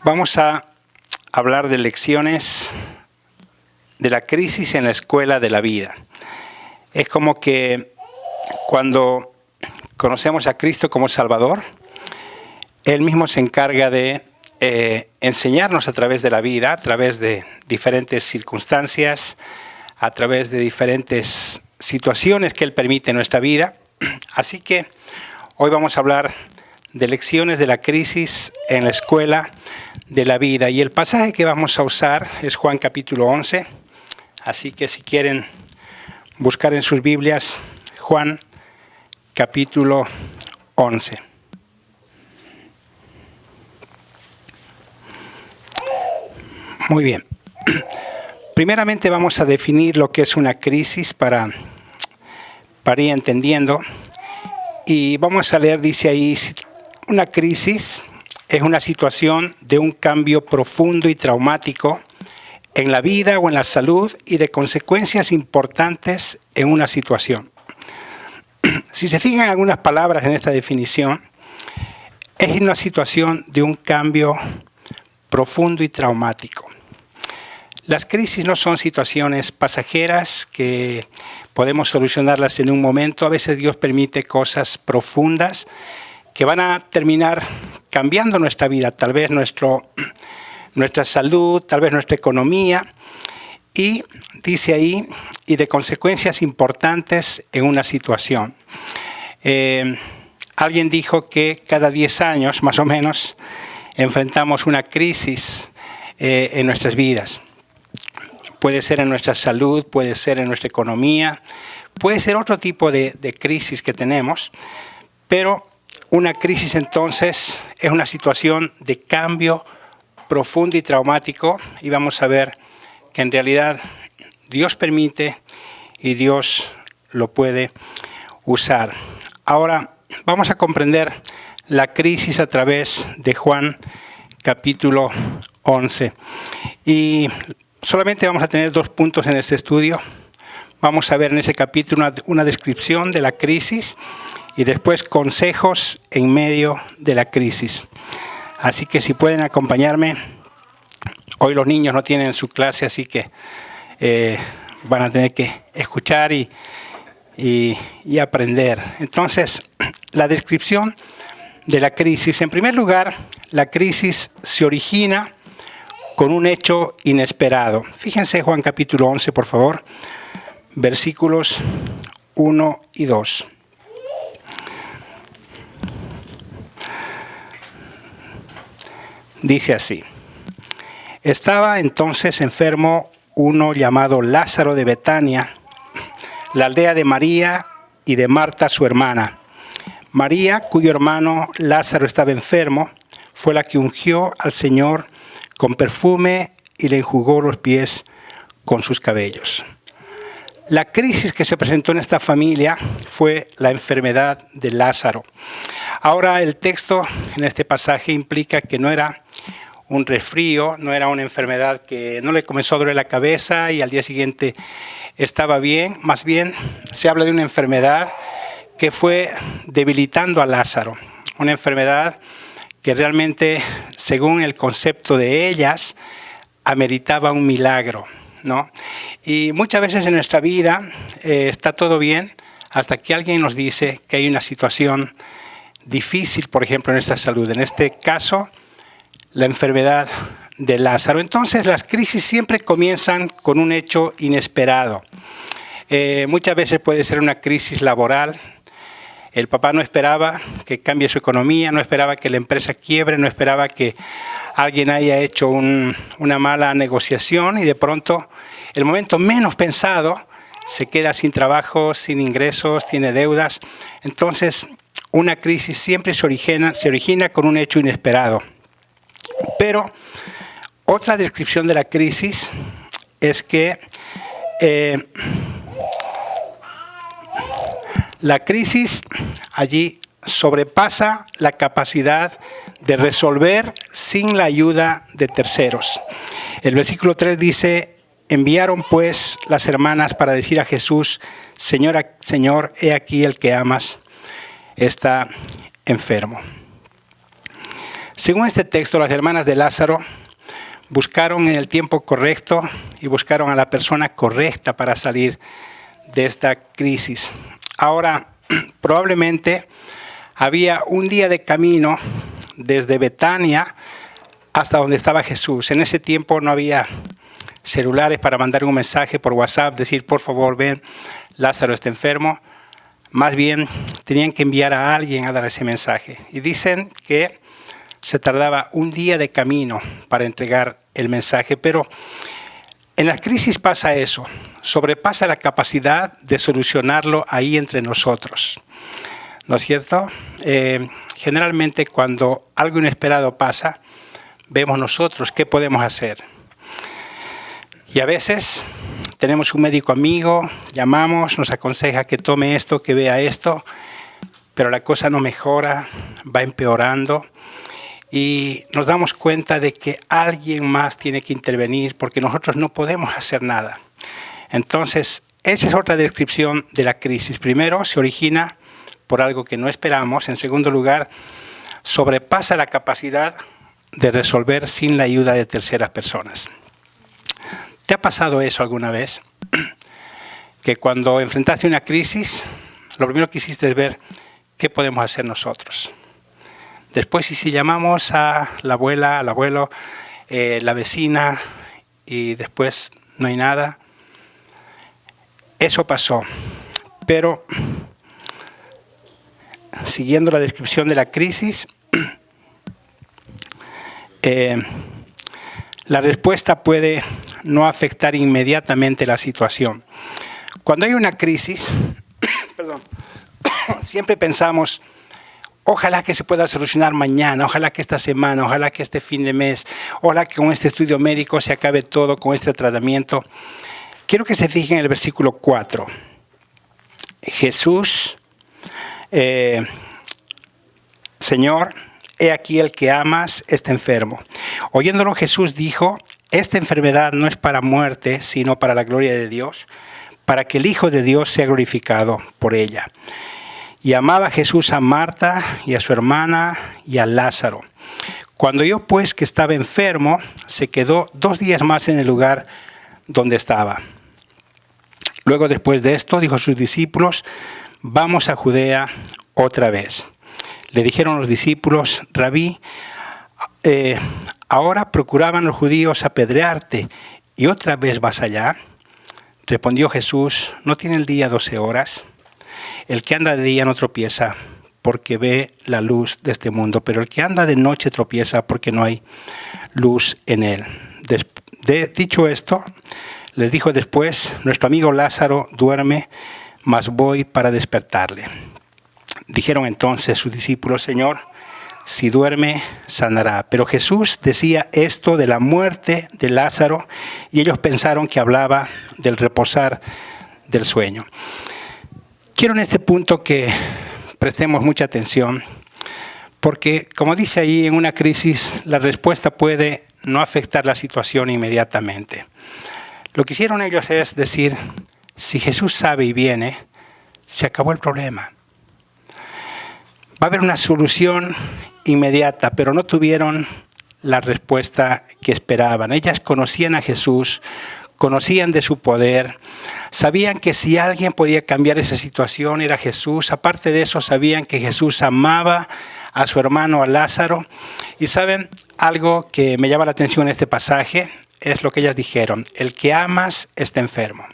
Vamos a hablar de lecciones de la crisis en la escuela de la vida. Es como que cuando conocemos a Cristo como Salvador, Él mismo se encarga de enseñarnos a través de la vida, a través de diferentes circunstancias, a través de diferentes situaciones que Él permite en nuestra vida. Así que hoy vamos a hablar de lecciones de la crisis en la escuela de la vida. Y el pasaje que vamos a usar es Juan capítulo 11. Así que si quieren buscar en sus Biblias, Juan capítulo 11. Muy bien. Primeramente vamos a definir lo que es una crisis para ir entendiendo. Y vamos a leer, dice ahí, una crisis es una situación de un cambio profundo y traumático en la vida o en la salud y de consecuencias importantes en una situación. Si se fijan algunas palabras en esta definición, es una situación de un cambio profundo y traumático. Las crisis no son situaciones pasajeras que podemos solucionarlas en un momento. A veces Dios permite cosas profundas que van a terminar cambiando nuestra vida, tal vez nuestra salud, tal vez nuestra economía. Y dice ahí, y de consecuencias importantes en una situación. Alguien dijo que cada 10 años, más o menos, enfrentamos una crisis en nuestras vidas. Puede ser en nuestra salud, puede ser en nuestra economía, puede ser otro tipo de crisis que tenemos, pero una crisis entonces es una situación de cambio profundo y traumático, y vamos a ver que en realidad Dios permite y Dios lo puede usar. Ahora vamos a comprender la crisis a través de Juan capítulo 11. Y solamente vamos a tener 2 puntos en este estudio. Vamos a ver en ese capítulo una descripción de la crisis y después consejos en medio de la crisis. Así que si pueden acompañarme, hoy los niños no tienen su clase, así que van a tener que escuchar y aprender. Entonces, la descripción de la crisis. En primer lugar, la crisis se origina con un hecho inesperado. Fíjense Juan capítulo 11, por favor, versículos 1 y 2. Dice así: estaba entonces enfermo uno llamado Lázaro de Betania, la aldea de María y de Marta su hermana. María, cuyo hermano Lázaro estaba enfermo, fue la que ungió al Señor con perfume y le enjugó los pies con sus cabellos. La crisis que se presentó en esta familia fue la enfermedad de Lázaro. Ahora el texto en este pasaje implica que no era un resfrío, no era una enfermedad que no le comenzó a doler la cabeza y al día siguiente estaba bien. Más bien se habla de una enfermedad que fue debilitando a Lázaro. Una enfermedad que realmente, según el concepto de ellas, ameritaba un milagro, ¿no? Y muchas veces en nuestra vida está todo bien hasta que alguien nos dice que hay una situación difícil, por ejemplo, en nuestra salud. En este caso, la enfermedad de Lázaro. Entonces, las crisis siempre comienzan con un hecho inesperado. Muchas veces puede ser una crisis laboral. El papá no esperaba que cambie su economía, no esperaba que la empresa quiebre, no esperaba que alguien haya hecho una mala negociación y de pronto, el momento menos pensado, se queda sin trabajo, sin ingresos, tiene deudas. Entonces, una crisis siempre se origina con un hecho inesperado. Pero otra descripción de la crisis es que la crisis allí sobrepasa la capacidad de resolver sin la ayuda de terceros. El versículo 3 dice: enviaron pues las hermanas para decir a Jesús: Señor, he aquí el que amas está enfermo. Según este texto, las hermanas de Lázaro buscaron en el tiempo correcto y buscaron a la persona correcta para salir de esta crisis. Ahora, probablemente había un día de camino desde Betania hasta donde estaba Jesús. En ese tiempo no había celulares para mandar un mensaje por WhatsApp, decir, por favor, ven, Lázaro está enfermo. Más bien, tenían que enviar a alguien a dar ese mensaje. Y dicen que se tardaba un día de camino para entregar el mensaje, pero en las crisis pasa eso, sobrepasa la capacidad de solucionarlo ahí entre nosotros, ¿no es cierto? Generalmente cuando algo inesperado pasa, vemos nosotros qué podemos hacer. Y a veces tenemos un médico amigo, llamamos, nos aconseja que tome esto, que vea esto, pero la cosa no mejora, va empeorando. Y nos damos cuenta de que alguien más tiene que intervenir porque nosotros no podemos hacer nada. Entonces, esa es otra descripción de la crisis. Primero, se origina por algo que no esperamos. En segundo lugar, sobrepasa la capacidad de resolver sin la ayuda de terceras personas. ¿Te ha pasado eso alguna vez? Que cuando enfrentaste una crisis, lo primero que hiciste es ver qué podemos hacer nosotros. Después, si llamamos a la abuela, al abuelo, la vecina, y después no hay nada. Eso pasó. Pero, siguiendo la descripción de la crisis, la respuesta puede no afectar inmediatamente la situación. Cuando hay una crisis, siempre pensamos, ojalá que se pueda solucionar mañana, ojalá que esta semana, ojalá que este fin de mes, ojalá que con este estudio médico se acabe todo, con este tratamiento. Quiero que se fijen en el versículo 4. Jesús, Señor, he aquí el que amas está enfermo. Oyéndolo Jesús dijo, esta enfermedad no es para muerte, sino para la gloria de Dios, para que el Hijo de Dios sea glorificado por ella. Y amaba Jesús a Marta y a su hermana y a Lázaro. Cuando oyó pues que estaba enfermo, se quedó 2 días más en el lugar donde estaba. Luego, después de esto, dijo a sus discípulos, vamos a Judea otra vez. Le dijeron los discípulos, Rabí, ahora procuraban los judíos apedrearte, ¿y otra vez vas allá? Respondió Jesús, ¿no tiene el día 12 horas? El que anda de día no tropieza porque ve la luz de este mundo, pero el que anda de noche tropieza porque no hay luz en él. Dicho esto, les dijo después, nuestro amigo Lázaro duerme, mas voy para despertarle. Dijeron entonces sus discípulos, Señor, si duerme, sanará. Pero Jesús decía esto de la muerte de Lázaro y ellos pensaron que hablaba del reposar del sueño. Quiero en este punto que prestemos mucha atención, porque como dice ahí, en una crisis la respuesta puede no afectar la situación inmediatamente. Lo que hicieron ellos es decir, si Jesús sabe y viene, se acabó el problema. Va a haber una solución inmediata, pero no tuvieron la respuesta que esperaban. Ellas conocían a Jesús, conocían de su poder, sabían que si alguien podía cambiar esa situación era Jesús. Aparte de eso, sabían que Jesús amaba a su hermano, a Lázaro. Y saben, algo que me llama la atención en este pasaje es lo que ellas dijeron, el que amas está enfermo.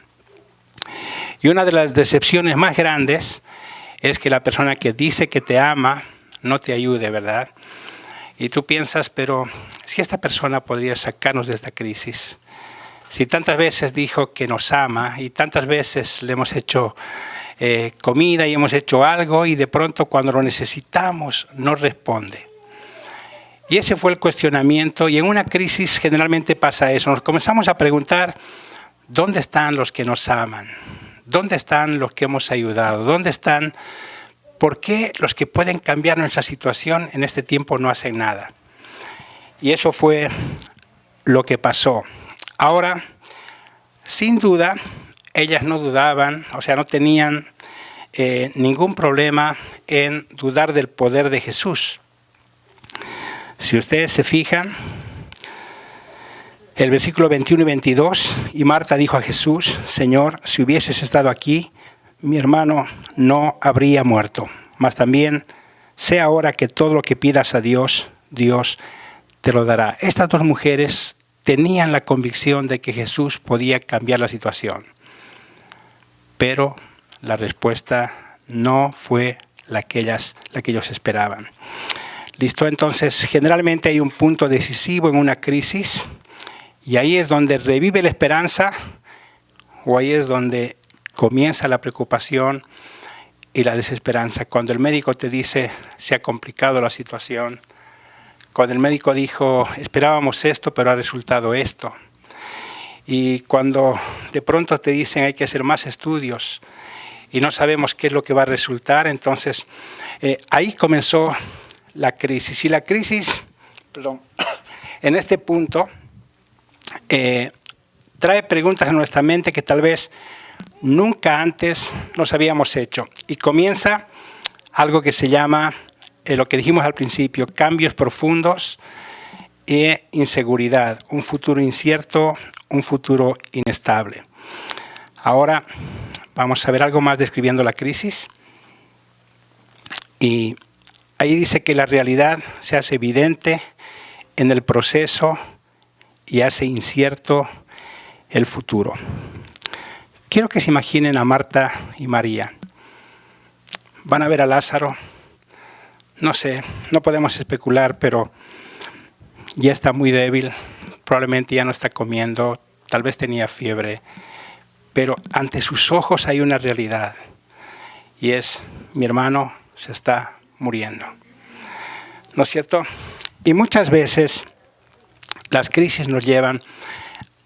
Y una de las decepciones más grandes es que la persona que dice que te ama no te ayude, ¿verdad? Y tú piensas, pero si esta persona podría sacarnos de esta crisis, si tantas veces dijo que nos ama y tantas veces le hemos hecho comida y hemos hecho algo y de pronto cuando lo necesitamos no responde. Y ese fue el cuestionamiento y en una crisis generalmente pasa eso. Nos comenzamos a preguntar, ¿dónde están los que nos aman? ¿Dónde están los que hemos ayudado? ¿Dónde están? ¿Por qué los que pueden cambiar nuestra situación en este tiempo no hacen nada? Y eso fue lo que pasó. Ahora, sin duda, ellas no dudaban, o sea, no tenían ningún problema en dudar del poder de Jesús. Si Si ustedes se fijan, el versículo 21 y 22, y Marta dijo a Jesús, Señor, si hubieses estado aquí, mi hermano no habría muerto. Mas también sé ahora que todo lo que pidas a Dios, Dios te lo dará. Estas dos mujeres tenían la convicción de que Jesús podía cambiar la situación. Pero la respuesta no fue la que ellos esperaban. ¿Listo? Entonces, generalmente hay un punto decisivo en una crisis y ahí es donde revive la esperanza o ahí es donde comienza la preocupación y la desesperanza. Cuando el médico te dice, se ha complicado la situación. Cuando el médico dijo, esperábamos esto, pero ha resultado esto. Y cuando de pronto te dicen, hay que hacer más estudios y no sabemos qué es lo que va a resultar, entonces ahí comenzó la crisis. Y la crisis, en este punto, trae preguntas a nuestra mente que tal vez nunca antes nos habíamos hecho. Y comienza algo que se llama, lo que dijimos al principio, cambios profundos e inseguridad, un futuro incierto, un futuro inestable. Ahora vamos a ver algo más describiendo la crisis. Y ahí dice que la realidad se hace evidente en el proceso y hace incierto el futuro. Quiero que se imaginen a Marta y María. Van a ver a Lázaro. No sé, no podemos especular, pero ya está muy débil. Probablemente ya no está comiendo. Tal vez tenía fiebre. Pero ante sus ojos hay una realidad. Y es, mi hermano se está muriendo. ¿No es cierto? Y muchas veces las crisis nos llevan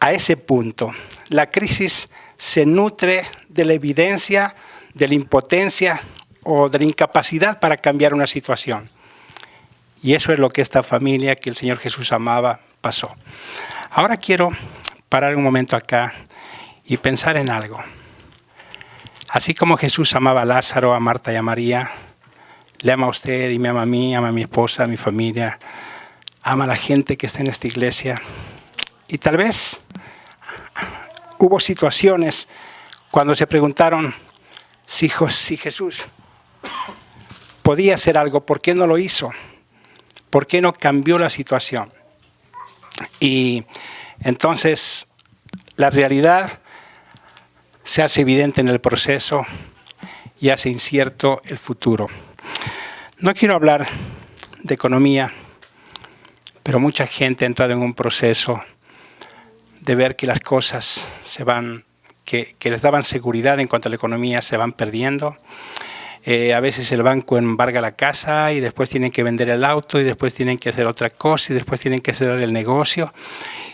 a ese punto. La crisis se nutre de la evidencia, de la impotencia o de la incapacidad para cambiar una situación. Y eso es lo que esta familia que el Señor Jesús amaba pasó. Ahora quiero parar un momento acá y pensar en algo. Así como Jesús amaba a Lázaro, a Marta y a María, le ama a usted y me ama a mí, ama a mi esposa, a mi familia, ama a la gente que está en esta iglesia. Y tal vez hubo situaciones cuando se preguntaron si Jesús podía hacer algo, ¿por qué no lo hizo? ¿Por qué no cambió la situación? Y entonces la realidad se hace evidente en el proceso y hace incierto el futuro. No quiero hablar de economía, pero mucha gente ha entrado en un proceso de ver que las cosas se van, que les daban seguridad en cuanto a la economía, se van perdiendo. A veces el banco embarga la casa y después tienen que vender el auto y después tienen que hacer otra cosa y después tienen que cerrar el negocio.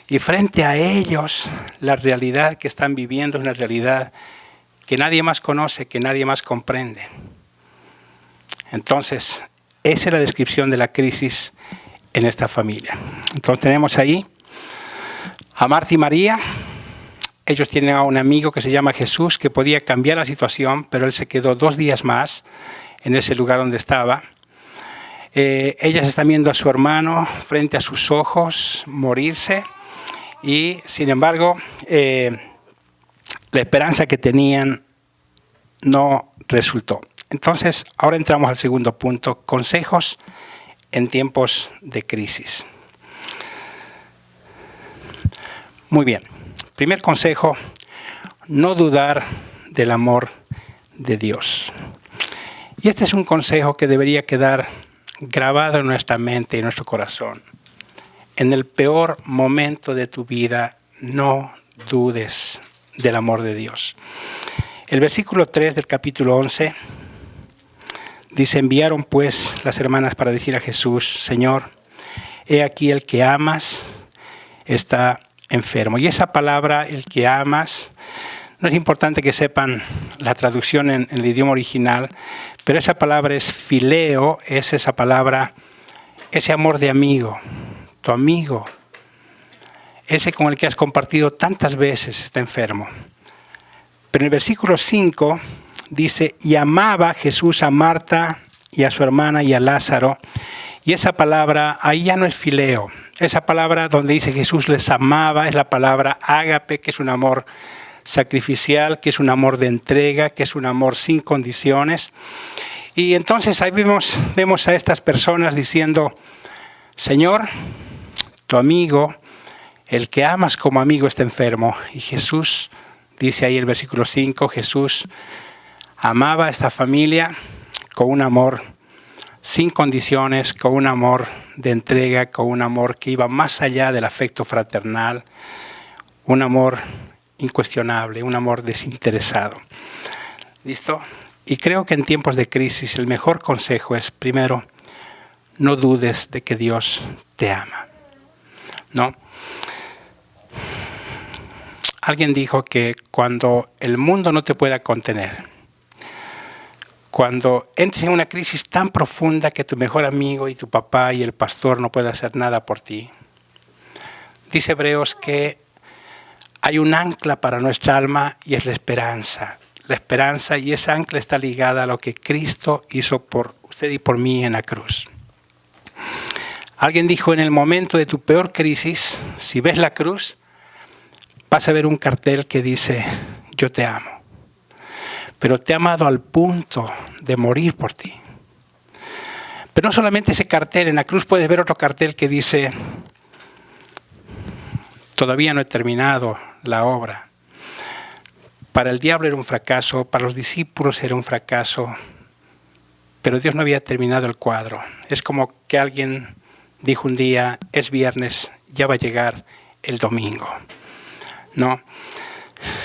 Y frente a ellos, la realidad que están viviendo es una realidad que nadie más conoce, que nadie más comprende. Entonces, esa es la descripción de la crisis en esta familia. Entonces tenemos ahí a Marta y María. Ellos tienen a un amigo que se llama Jesús que podía cambiar la situación, pero él se quedó 2 días más en ese lugar donde estaba. Ellas están viendo a su hermano frente a sus ojos morirse y, sin embargo, la esperanza que tenían no resultó. Entonces, ahora entramos al segundo punto, consejos en tiempos de crisis. Muy bien. Primer consejo, no dudar del amor de Dios. Y este es un consejo que debería quedar grabado en nuestra mente y en nuestro corazón. En el peor momento de tu vida, no dudes del amor de Dios. El versículo 3 del capítulo 11 dice, enviaron pues las hermanas para decir a Jesús, Señor, he aquí el que amas está enfermo. Y esa palabra, el que amas, no es importante que sepan la traducción en el idioma original, pero esa palabra es fileo, es esa palabra, ese amor de amigo, tu amigo, ese con el que has compartido tantas veces está enfermo. Pero en el versículo 5 dice, y amaba Jesús a Marta y a su hermana y a Lázaro. Y esa palabra, ahí ya no es fileo. Esa palabra donde dice Jesús les amaba es la palabra ágape, que es un amor sacrificial, que es un amor de entrega, que es un amor sin condiciones. Y entonces ahí vemos a estas personas diciendo, Señor, tu amigo, el que amas como amigo está enfermo. Y Jesús, dice ahí el versículo 5, Jesús amaba a esta familia con un amor sin condiciones, con un amor de entrega, con un amor que iba más allá del afecto fraternal, un amor incuestionable, un amor desinteresado. ¿Listo? Y creo que en tiempos de crisis el mejor consejo es, primero, no dudes de que Dios te ama. ¿No? Alguien dijo que cuando el mundo no te pueda contener, cuando entres en una crisis tan profunda que tu mejor amigo y tu papá y el pastor no pueden hacer nada por ti, dice Hebreos que hay un ancla para nuestra alma y es la esperanza. La esperanza, y esa ancla está ligada a lo que Cristo hizo por usted y por mí en la cruz. Alguien dijo, en el momento de tu peor crisis, si ves la cruz, vas a ver un cartel que dice, yo te amo. Pero te he amado al punto de morir por ti. Pero no solamente ese cartel, en la cruz puedes ver otro cartel que dice, todavía no he terminado la obra. Para el diablo era un fracaso, para los discípulos era un fracaso, pero Dios no había terminado el cuadro. Es como que alguien dijo un día, es viernes, ya va a llegar el domingo, ¿no?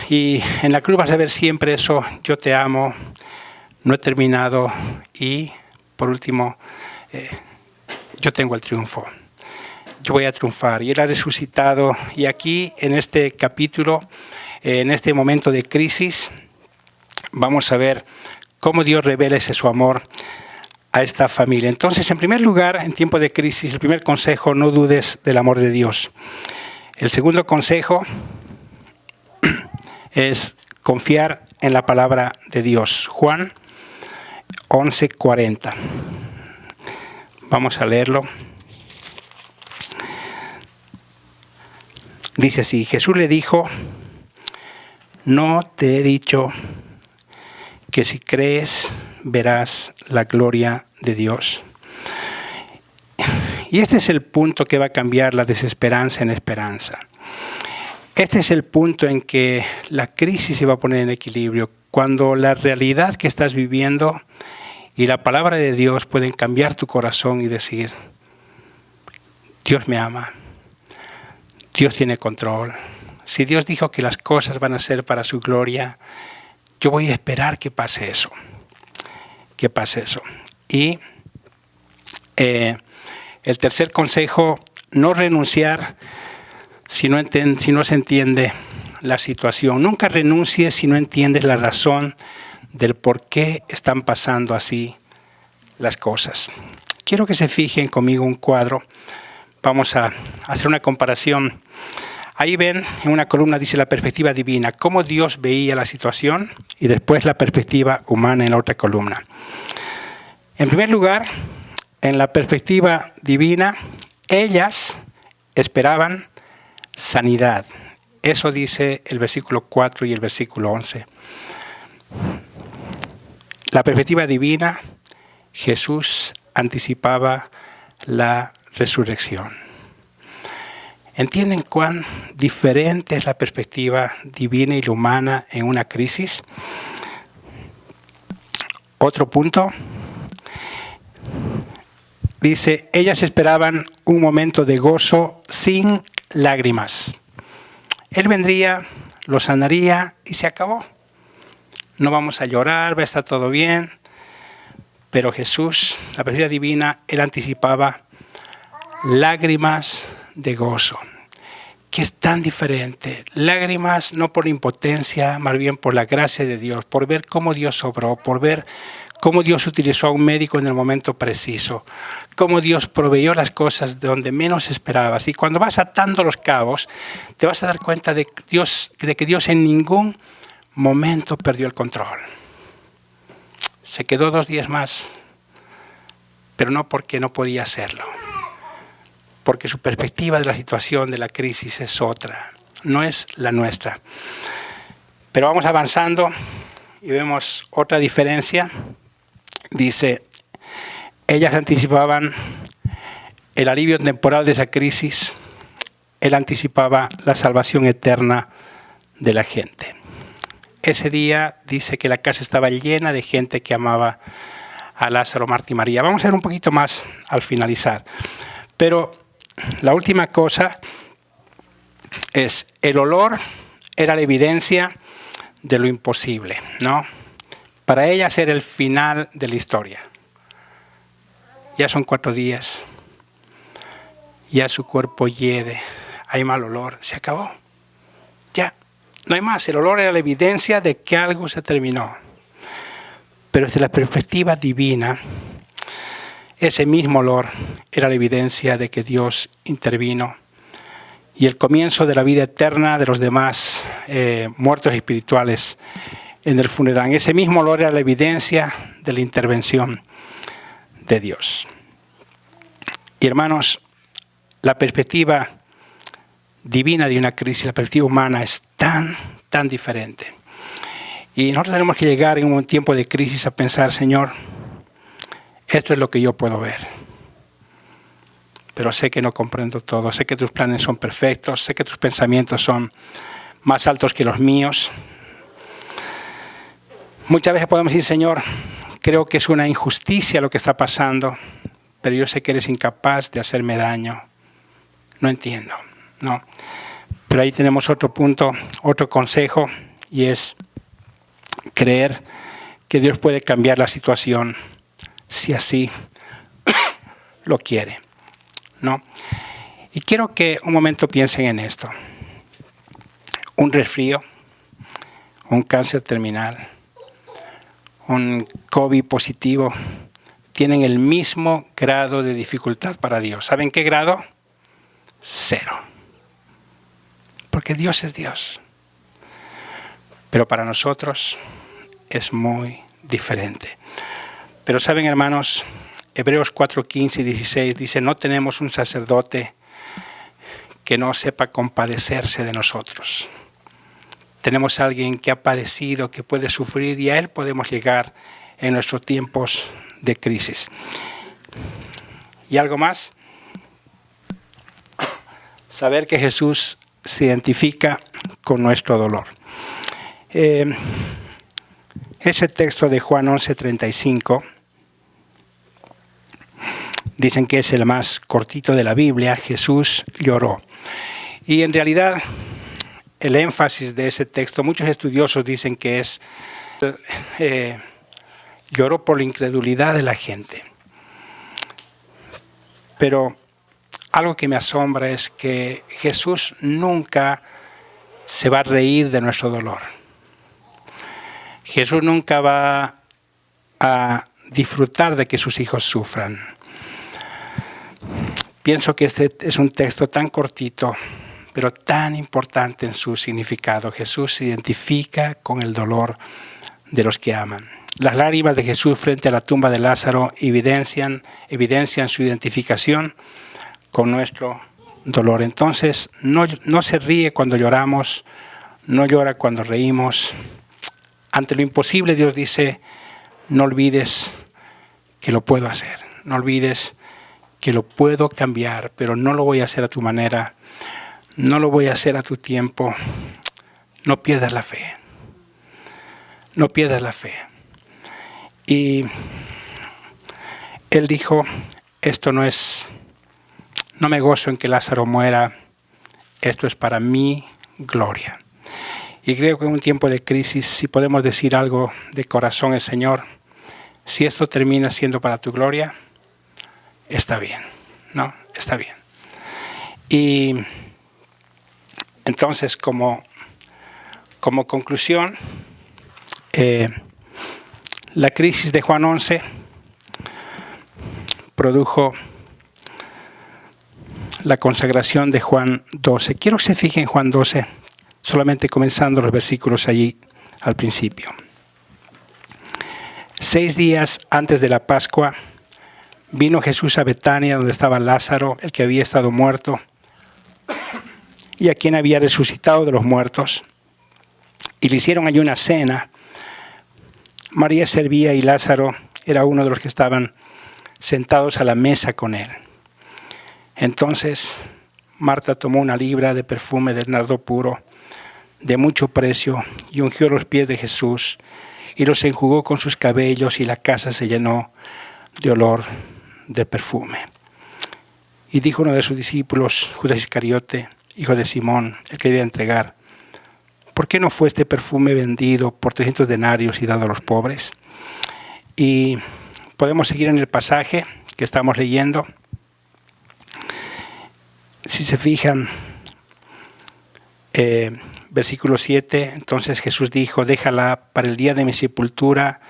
Y en la cruz vas a ver siempre eso, yo te amo, no he terminado y, por último, yo tengo el triunfo. Yo voy a triunfar. Y Él ha resucitado. Y aquí, en este capítulo, en este momento de crisis, vamos a ver cómo Dios revela ese su amor a esta familia. Entonces, en primer lugar, en tiempo de crisis, el primer consejo, no dudes del amor de Dios. El segundo consejo es confiar en la palabra de Dios. Juan 11:40. Vamos a leerlo. Dice así, Jesús le dijo, no te he dicho que si crees verás la gloria de Dios. Y este es el punto que va a cambiar la desesperanza en esperanza. Este es el punto en que la crisis se va a poner en equilibrio, cuando la realidad que estás viviendo y la palabra de Dios pueden cambiar tu corazón y decir, Dios me ama, Dios tiene control. Si Dios dijo que las cosas van a ser para su gloria, yo voy a esperar que pase eso. Que pase eso. Y el tercer consejo, no renunciar si no se entiende la situación. Nunca renuncies si no entiendes la razón del por qué están pasando así las cosas. Quiero que se fijen conmigo un cuadro. Vamos a hacer una comparación. Ahí ven, en una columna dice la perspectiva divina, cómo Dios veía la situación, y después la perspectiva humana en la otra columna. En primer lugar, en la perspectiva divina, ellas esperaban sanidad. Eso dice el versículo 4 y el versículo 11. La perspectiva divina, Jesús anticipaba la resurrección. ¿Entienden cuán diferente es la perspectiva divina y la humana en una crisis? Otro punto. Dice, ellas esperaban un momento de gozo sin lágrimas. Él vendría, lo sanaría y se acabó. No vamos a llorar, va a estar todo bien. Pero Jesús, la perspectiva divina, Él anticipaba lágrimas de gozo, que es tan diferente. Lágrimas no por impotencia, más bien por la gracia de Dios, por ver cómo Dios obró, por ver cómo Dios utilizó a un médico en el momento preciso, cómo Dios proveyó las cosas de donde menos esperabas. Y cuando vas atando los cabos, te vas a dar cuenta de que Dios en ningún momento perdió el control. Se quedó 2 días más pero no porque no podía hacerlo, porque su perspectiva de la situación, de la crisis es otra, no es la nuestra. Pero vamos avanzando y vemos otra diferencia. Dice, ellas anticipaban el alivio temporal de esa crisis, él anticipaba la salvación eterna de la gente. Ese día dice que la casa estaba llena de gente que amaba a Lázaro, Marta y María. Vamos a ver un poquito más al finalizar. Pero la última cosa es, el olor era la evidencia de lo imposible, ¿no? Para ellas era el final de la historia. Ya son 4 días, ya su cuerpo hiede, hay mal olor, se acabó. Ya, no hay más. El olor era la evidencia de que algo se terminó. Pero desde la perspectiva divina, ese mismo olor era la evidencia de que Dios intervino y el comienzo de la vida eterna de los demás muertos espirituales en el funeral. Ese mismo olor era la evidencia de la intervención de Dios. Y hermanos, la perspectiva divina de una crisis, la perspectiva humana es tan diferente. Y nosotros tenemos que llegar en un tiempo de crisis a pensar, Señor, esto es lo que yo puedo ver. Pero sé que no comprendo todo, sé que tus planes son perfectos, sé que tus pensamientos son más altos que los míos. Muchas veces podemos decir, Señor, creo que es una injusticia lo que está pasando, pero yo sé que eres incapaz de hacerme daño. No entiendo, ¿no? Pero ahí tenemos otro punto, otro consejo, y es creer que Dios puede cambiar la situación si así lo quiere, ¿no? Y quiero que un momento piensen en esto. Un resfrío, un cáncer terminal, un COVID positivo, tienen el mismo grado de dificultad para Dios. ¿Saben qué grado? 0. Porque Dios es Dios. Pero para nosotros es muy diferente. Pero saben, hermanos, Hebreos 4:15 y 16 dice, no tenemos un sacerdote que no sepa compadecerse de nosotros. Tenemos a alguien que ha padecido, que puede sufrir, y a él podemos llegar en nuestros tiempos de crisis. ¿Y algo más? Saber que Jesús se identifica con nuestro dolor. Ese texto de Juan 11:35 dicen que es el más cortito de la Biblia. Jesús lloró. Y en realidad el énfasis de ese texto, muchos estudiosos dicen que es lloró por la incredulidad de la gente. Pero algo que me asombra es que Jesús nunca se va a reír de nuestro dolor. Jesús nunca va a disfrutar de que sus hijos sufran. Pienso que este es un texto tan cortito, pero tan importante en su significado. Jesús se identifica con el dolor de los que aman. Las lágrimas de Jesús frente a la tumba de Lázaro evidencian su identificación con nuestro dolor. Entonces, no se ríe cuando lloramos, no llora cuando reímos. Ante lo imposible, Dios dice, no olvides que lo puedo hacer. No olvides que lo puedo cambiar, pero no lo voy a hacer a tu manera. No lo voy a hacer a tu tiempo. No pierdas la fe. No pierdas la fe. Y él dijo, no me gozo en que Lázaro muera, esto es para mi gloria. Y creo que en un tiempo de crisis, si podemos decir algo de corazón al Señor, si esto termina siendo para tu gloria, está bien, ¿no? Está bien. Y entonces, como conclusión, la crisis de Juan 11 produjo la consagración de Juan 12. Quiero que se fijen en Juan 12, solamente comenzando los versículos allí al principio. 6 días antes de la Pascua, Vino Jesús a Betania, donde estaba Lázaro, el que había estado muerto, y a quien había resucitado de los muertos. Y le hicieron allí una cena. María servía y Lázaro era uno de los que estaban sentados a la mesa con él. Entonces Marta tomó una libra de perfume de nardo puro, de mucho precio, y ungió los pies de Jesús, y los enjugó con sus cabellos, y la casa se llenó de olor de perfume. Y dijo uno de sus discípulos, Judas Iscariote, hijo de Simón, el que iba a entregar: ¿por qué no fue este perfume vendido por 300 denarios y dado a los pobres? Y podemos seguir en el pasaje que estamos leyendo. Si se fijan, versículo 7, entonces Jesús dijo: déjala, para el día de mi sepultura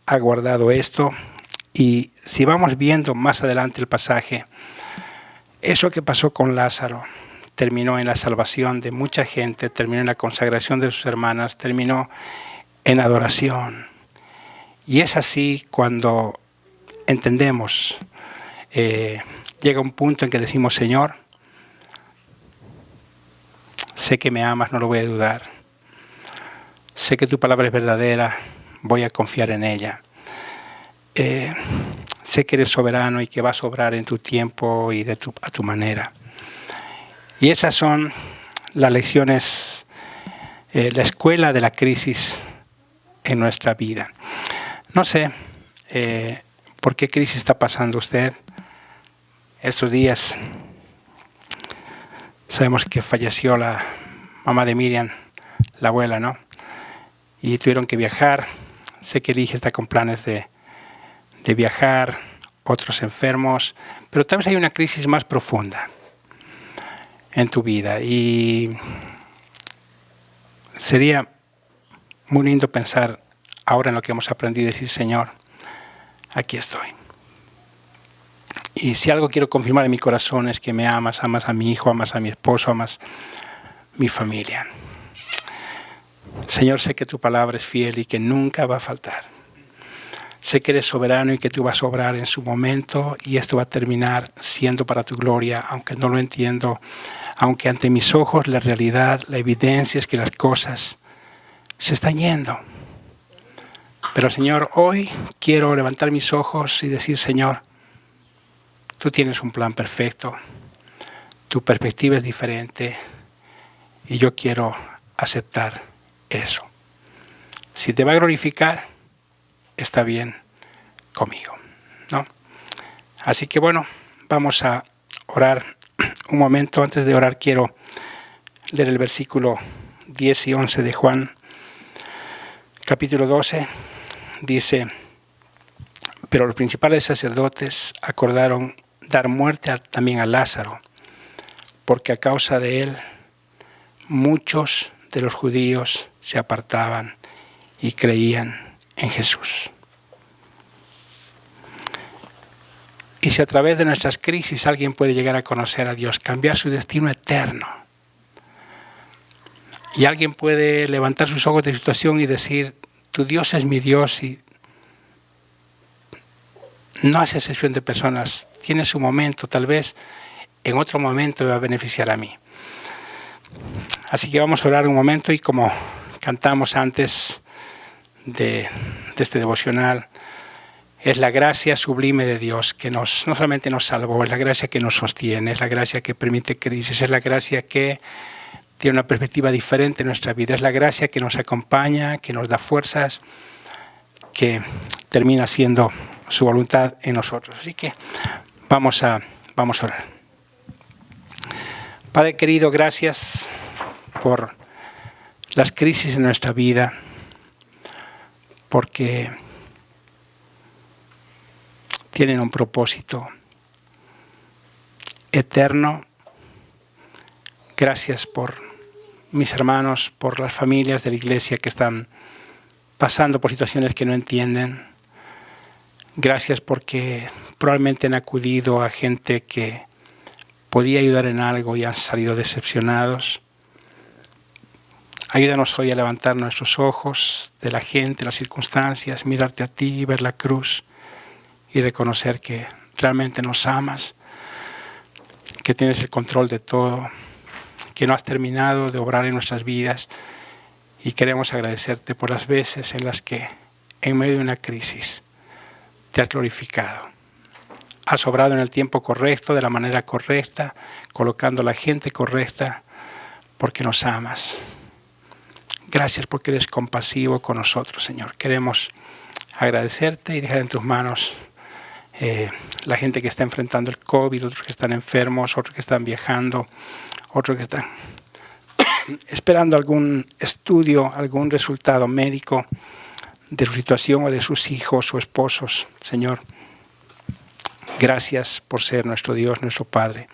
ha guardado esto. Y si vamos viendo más adelante el pasaje, eso que pasó con Lázaro terminó en la salvación de mucha gente, terminó en la consagración de sus hermanas, terminó en adoración. Y es así cuando entendemos, llega un punto en que decimos: Señor, sé que me amas, no lo voy a dudar. Sé que tu palabra es verdadera, voy a confiar en ella. Sé que eres soberano y que vas a obrar en tu tiempo y a tu manera. Y esas son las lecciones, la escuela de la crisis en nuestra vida. No sé por qué crisis está pasando usted. Estos días sabemos que falleció la mamá de Miriam, la abuela, ¿no? Y tuvieron que viajar. Sé que Elige está con planes de viajar, otros enfermos, pero tal vez hay una crisis más profunda en tu vida. Y sería muy lindo pensar ahora en lo que hemos aprendido y decir: Señor, aquí estoy. Y si algo quiero confirmar en mi corazón es que me amas, amas a mi hijo, amas a mi esposo, amas mi familia. Señor, sé que tu palabra es fiel y que nunca va a faltar. Sé que eres soberano y que tú vas a obrar en su momento, y esto va a terminar siendo para tu gloria, aunque no lo entiendo, aunque ante mis ojos la realidad, la evidencia es que las cosas se están yendo. Pero Señor, hoy quiero levantar mis ojos y decir: Señor, tú tienes un plan perfecto, tu perspectiva es diferente y yo quiero aceptar eso. Si te va a glorificar, está bien conmigo, ¿no? Así que bueno, vamos a orar un momento. Antes de orar quiero leer el versículo 10 y 11 de Juan, capítulo 12. Dice: pero los principales sacerdotes acordaron dar muerte también a Lázaro, porque a causa de él muchos de los judíos se apartaban y creían en Jesús. Y si a través de nuestras crisis alguien puede llegar a conocer a Dios, cambiar su destino eterno, y alguien puede levantar sus ojos de situación y decir: tu Dios es mi Dios, y no hace excepción de personas, tiene su momento, tal vez en otro momento me va a beneficiar a mí. Así que vamos a orar un momento, y como cantamos antes de este devocional, es la gracia sublime de Dios que no solamente nos salvó, es la gracia que nos sostiene, es la gracia que permite crisis, es la gracia que tiene una perspectiva diferente en nuestra vida, es la gracia que nos acompaña, que nos da fuerzas, que termina siendo su voluntad en nosotros. Así que vamos a orar. Padre querido, gracias por las crisis en nuestra vida, porque tienen un propósito eterno. Gracias por mis hermanos, por las familias de la iglesia que están pasando por situaciones que no entienden. Gracias porque probablemente han acudido a gente que podía ayudar en algo y han salido decepcionados. Ayúdanos hoy a levantar nuestros ojos de la gente, las circunstancias, mirarte a ti, ver la cruz y reconocer que realmente nos amas, que tienes el control de todo, que no has terminado de obrar en nuestras vidas, y queremos agradecerte por las veces en las que en medio de una crisis te has glorificado. Has obrado en el tiempo correcto, de la manera correcta, colocando a la gente correcta, porque nos amas. Gracias porque eres compasivo con nosotros, Señor. Queremos agradecerte y dejar en tus manos la gente que está enfrentando el COVID, otros que están enfermos, otros que están viajando, otros que están esperando algún estudio, algún resultado médico de su situación o de sus hijos o esposos. Señor, gracias por ser nuestro Dios, nuestro Padre.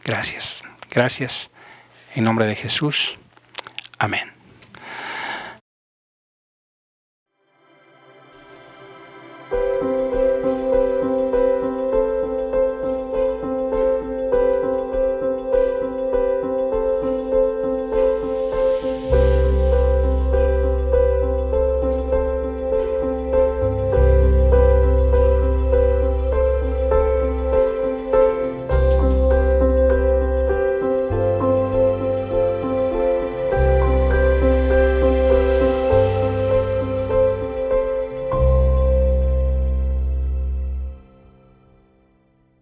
Gracias. Gracias. En nombre de Jesús. Amén.